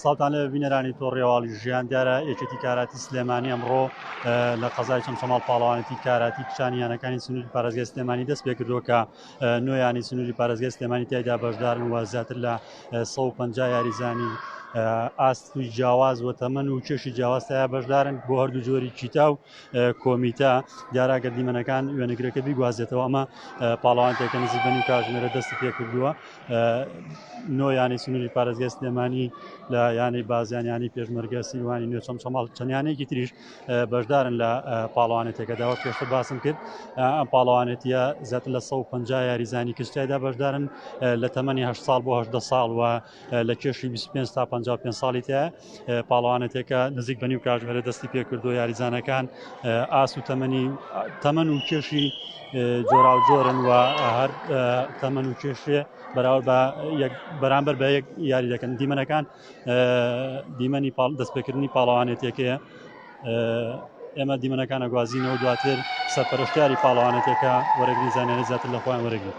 ساڵتان لە بینەرانی تۆڕێواڵی ژیان دیارە یەکێتی کاراتی سلێمانی ئەمڕۆ لە قەزای چەمچەماڵ پاڵەوانێتی کاراتی کچانیانەکانی سنووری پارێزگای سلێمانی دەست پێ کردووە کە نۆیانی سنووری پارێزگای سلێمانی تایدا بەشدارن و زیاتر لە 150 یاریزانی ئاستوی جیاواز و تەمەن و کێشی جیاوازتەیە بەشدارن بۆ هەردوو جۆری چیتا و کۆمیتە دیاراگە دیمەنەکان وێنەگرەکە بیگوازێتەوە. ئەمە پاڵەوانێکە نزیک بە نیو کاتژمێرە دەستی پێ کردووە نۆیانی سنووری پارێزگای سلێمانی لە یانی بازیانیانی پێشمەرگە سیروانی نوێ چەمچەماڵ چەندیانەیەکی تریش بەشدارن لە پاڵەوانێتێکەداوە پێشتر باسم کرد. ئەم پاڵەوانێتیە زیاتر لە 150 یاریزانی کشتایدا بەشدارن لە تەمەنی 8 ساڵ بۆ 18 ساڵ و لە کێشی 25 تا 55 ساڵی تایە. پاڵەوانێتێکە نزیک بە نیو کاتژمێرە دەستی پێ کردو یاریزانەکان ئاس و تەمەن و کێشی جۆرا و جۆرن و هەر تەمەن و کێشێ بەرامبەر بە یەک یاری دەکەن. دیمەنەکان دیمەنی دەستپێکردنی پاڵەوانێتێکەیە. ئێمە دیمەنەکانە گوازینەوە دواتر سەرپەرشتیاری پاڵەوانێتێکە وەرەگری زانیاری زیاتر لە خۆیان وەرەگریت.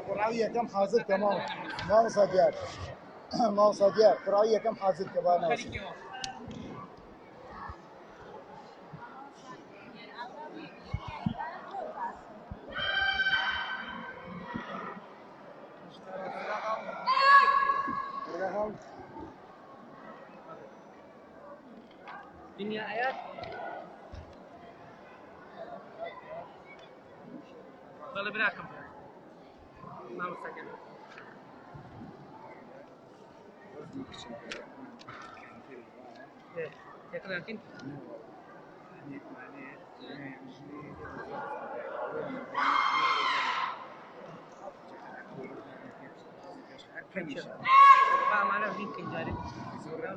قرعه كم حاضر كمان ما صديق ما صديق قرعه كم حاضر كمان دنيا آيات طلب راكم ما مستقل يقرأ لكن ما معنا فين كجاري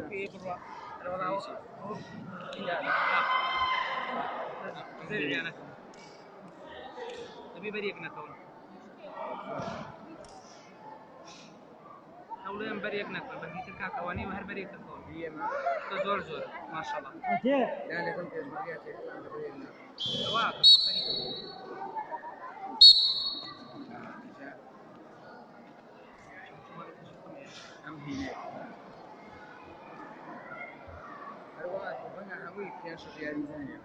في برا الوضع زي أنا تبي بريك نكون أولين بريك نكون بقي تلك كواني وهر بريك نكون هي ما تزور زور ما شاء الله لا كنت بريك واقف أم هنا أرواد وبنا هوي في أشياء زينة